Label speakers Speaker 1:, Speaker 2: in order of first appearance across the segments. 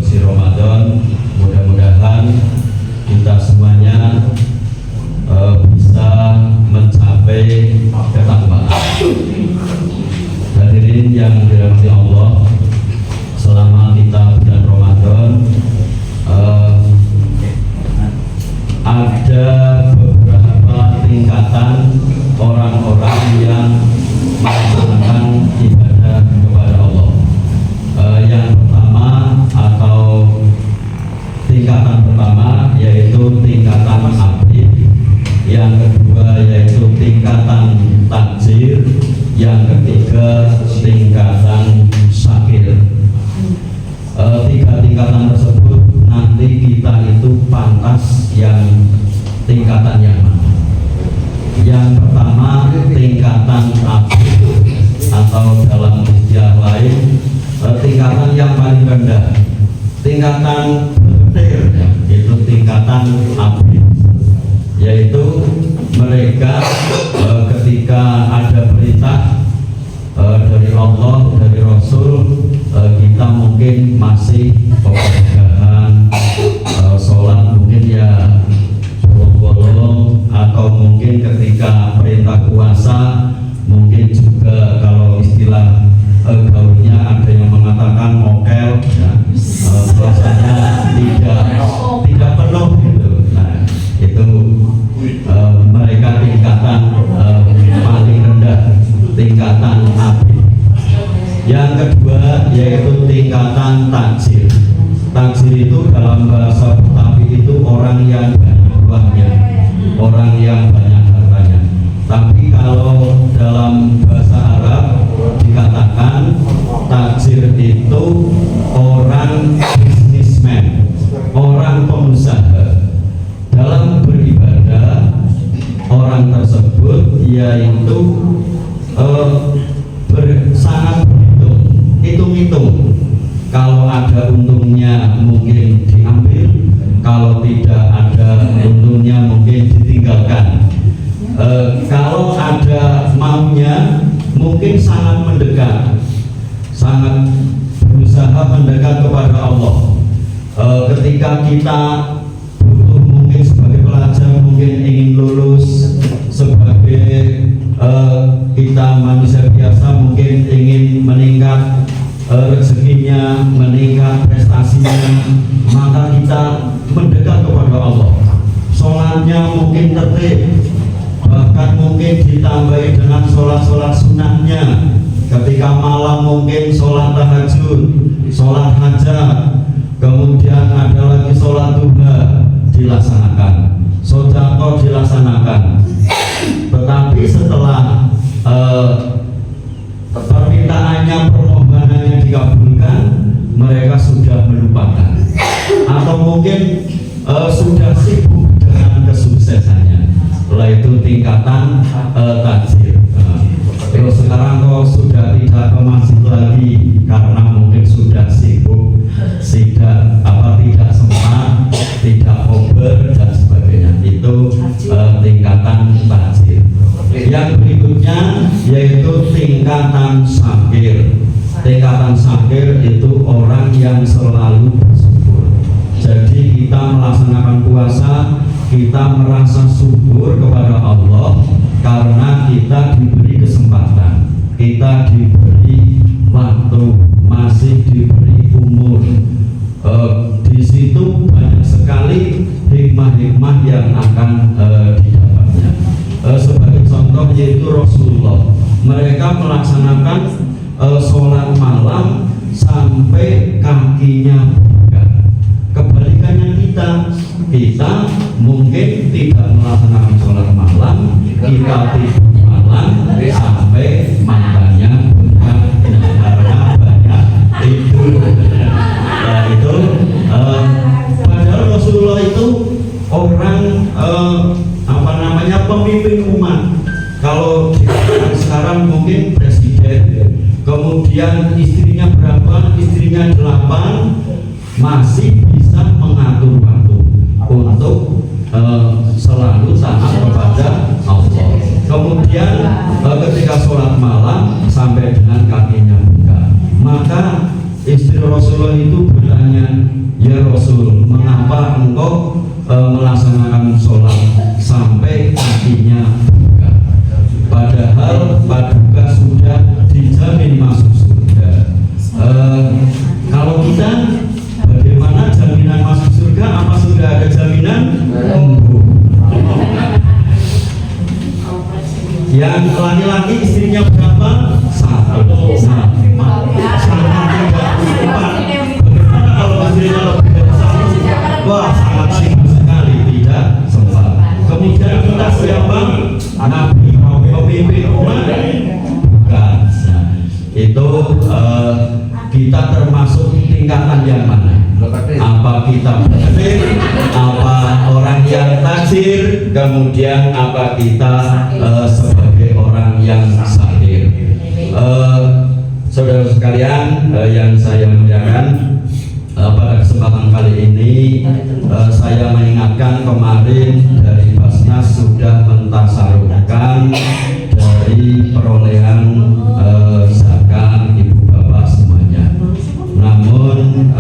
Speaker 1: introduksi Ramadan. Mudah-mudahan kita semuanya bisa mencapai ketakwaan. Hadirin yang dirahmati Allah, selama kita bulan Ramadan ada beberapa tingkatan orang-orang yang melaksanakan ibadah kepada Allah. Yang pertama atau tingkatan pertama yaitu tingkatan abid, yang kedua yaitu tingkatan takjir, yang ketiga tingkatan syakir. Tiga tingkatan tersebut nanti kita itu pantas yang tingkatan yang mana? Yang pertama tingkatan abid, atau dalam istilah lain tingkatan yang paling rendah, tingkatan berpetir, itu tingkatan abid, yaitu mereka ketika ada perintah dari Allah, dari Rasul, kita mungkin masih pepegahan, sholat mungkin ya bolong-bolong, atau mungkin ketika perintah puasa mungkin juga kalau istilah gaulnya ada yang mengatakan mokel, ya, puasanya tidak penuh gitu. Nah itu mereka tingkatan paling rendah, tingkatan abid. Yang kedua yaitu tingkatan takjir. Takjir itu dalam bahasa Betawi itu orang yang banyak uangnya, orang yang banyak hartanya. Tapi kalau dalam bahasa Arab dikatakan takjir itu orang bisnismen, orang pengusaha. Dalam beribadah orang tersebut yaitu sangat berhitung, hitung-hitung. Kalau ada untungnya mungkin diambil, kalau tidak ada untungnya mungkin ditinggalkan. Kalau ada maunya mungkin sangat mendekat, sangat berusaha mendekat kepada Allah. Ketika kita butuh, mungkin sebagai pelajar mungkin ingin lulus, sebagai kita manusia biasa mungkin ingin meningkat rezekinya, meningkat prestasinya, maka kita mendekat kepada Allah. Sholatnya mungkin tertib, bahkan mungkin ditambahi dengan sholat-sholat sunnahnya. Ketika malam mungkin sholat tahajud, sholat hajat, kemudian ada lagi sholat duha dilaksanakan, sedekah dilaksanakan. Tetapi setelah permintaannya, permohonannya dikabulkan, mereka sudah melupakan, atau mungkin sudah sibuk dengan kesuksesannya. Setelah itu tingkatan takjir. Terus sekarang kok sudah tidak ke masjid lagi karena mungkin sudah sibuk, tidak sempat, tidak over dan sebagainya. Itu tingkatan takjir. Yang berikutnya yaitu tingkatan syakir. Tingkatan syakir itu orang yang selalu bersyukur. Jadi kita melaksanakan puasa, kita merasa syukur kepada Allah karena kita diberi kesempatan, kita diberi waktu, masih diberi umur. Di situ banyak sekali hikmah-hikmah yang akan didapatnya. Sebagai contoh yaitu Rasulullah, mereka melaksanakan sholat malam sampai kakinya bengkak. Kebalikannya kita mungkin tidak melaksanakan sholat malam, kita tidur malam sampai matanya bengkak karena banyak tidur. Nah itu padahal Rasulullah itu orang pemimpin umat. Kalau sekarang mungkin presiden, kemudian istrinya berapa, istrinya 8, masih bisa mengatur waktu untuk selalu taat kepada Allah. Kemudian ketika sholat malam sampai dengan kakinya buka, maka istri Rasulullah itu bertanya, ya Rasul, mengapa engkau melaksanakan sholat sampai kakinya buka? Padahal Paduka sudah dijamin masuk surga. Kalau kita, bagaimana jaminan masuk surga? Apa sudah ada jaminan? Yang laki-laki istrinya berapa? Satu. Sangat tidak empat. Bagaimana kalau istrinya lebih dari satu? Wah, sangat singkat sekali, tidak sempat. Kemudian kita siapa? Nabi, pemimpin umat? Bukan. Nah, itu kita termasuk tingkatan yang mana? Apa kita benar? Apa orang yang tajir? Kemudian apa kita sebagai orang yang sahir? Saudara sekalian yang saya muliakan, pada kesempatan kali ini saya mengingatkan kemarin dari Basnas sudah mentasarufkan dari perolehan zakat ibu bapak semuanya. Namun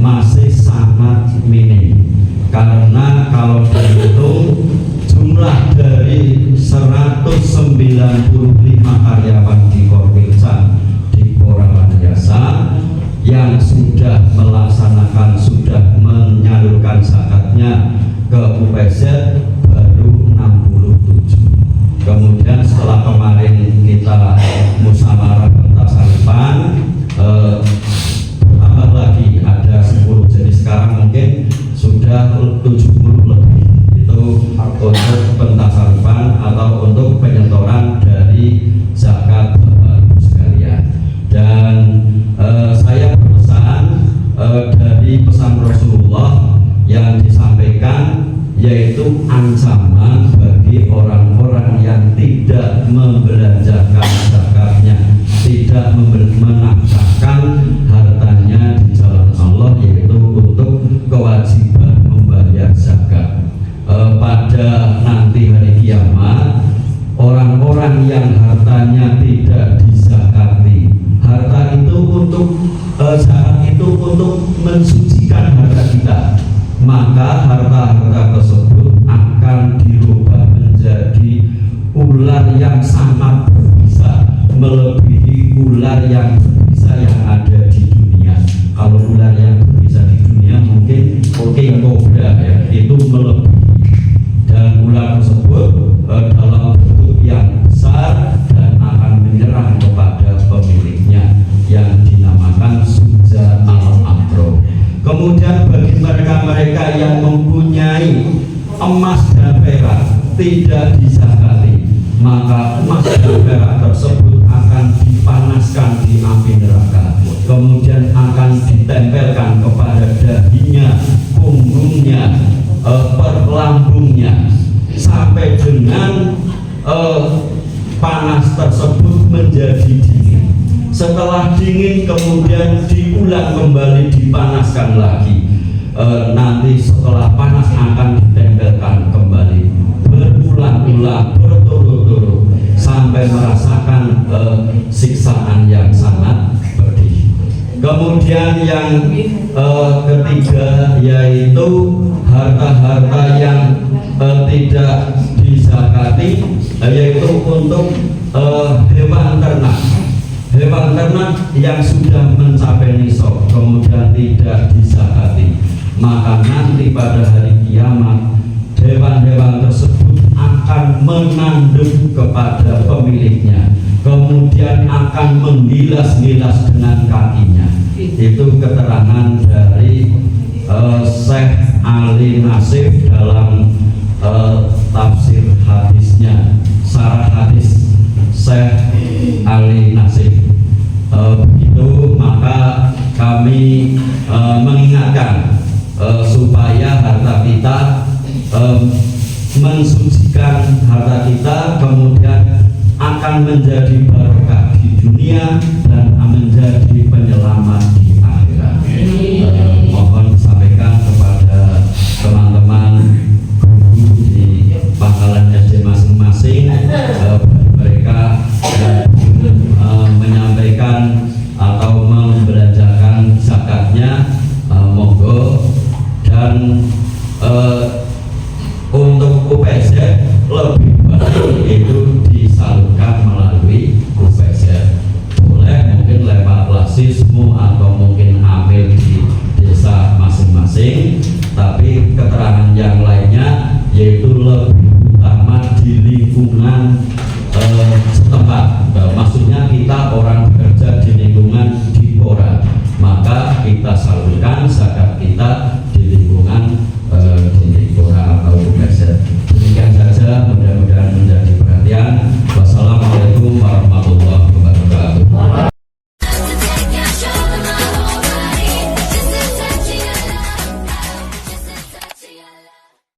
Speaker 1: masih sangat minim, karena kalau dihitung jumlah dari 195 karyawan di Korwilcan di Porawan Jasa yang sudah melaksanakan, sudah menyalurkan zakatnya ke UPZ baru 67. Kemudian setelah kemarin kita musyawarah pentasarufan, tambah lagi ada 10, jadi sekarang mungkin sudah 70 lebih. Itu untuk pentasarufan atau untuk penyetoran dari zakat Bapak Ibu sekalian. Dan saya berpesan dari pesan Rasulullah yang disampaikan, yaitu ancaman bagi orang-orang yang tidak membelanjakan zakatnya, tidak menafkahkan hartanya di jalan Allah, yaitu untuk kewajiban membayar zakat. Pada nanti hari kiamat, orang-orang yang hartanya tidak dizakati, harta itu untuk zakat itu untuk mensucikan harta kita, maka harta-harta tersebut akan dirubah menjadi ular yang sangat berbisa, melebihi ular yang berbisa yang ada di dunia. Kalau ular yang berbisa di dunia mungkin king cobra, ya, itu melebihi. Dan ular tersebut dalam bentuk yang besar dan akan menyerang kepada pemiliknya yang dinamakan Suja al-Akro. Kemudian bagi mereka-mereka yang mempunyai emas dan perak tidak dizakati, maka emas dan perak tersebut akan dipanaskan di api neraka, kemudian akan ditempelkan kepada dahinya, punggungnya, perlambungnya, sampai dengan panas tersebut menjadi dingin. Setelah dingin kemudian diulang kembali, dipanaskan lagi. Nanti setelah panas akan ditempelkan kembali, berulang-ulang, berturut-turut, sampai merasakan siksaan yang sangat pedih. Kemudian yang ketiga, yaitu harta-harta yang tidak dizakati, yaitu untuk hewan ternak. Hewan ternak yang sudah mencapai nisab kemudian tidak dizakati, maka nanti pada hari kiamat hewan-hewan tersebut akan menanduk kepada pemiliknya, kemudian akan menggilas-gilas dengan kakinya. Itu keterangan dari Syekh Ali Nasif dalam tafsir hadisnya, sarah hadis Syekh Ali Nasif. Begitu, maka kami mengingatkan supaya harta kita, mensucikan harta kita, kemudian akan menjadi barokah di dunia dan menjadi penyelamat di akhirat. Mohon disampaikan kepada teman-teman guru di pangkalan SD masing-masing, mereka menyampaikan atau membelanjakan zakat kita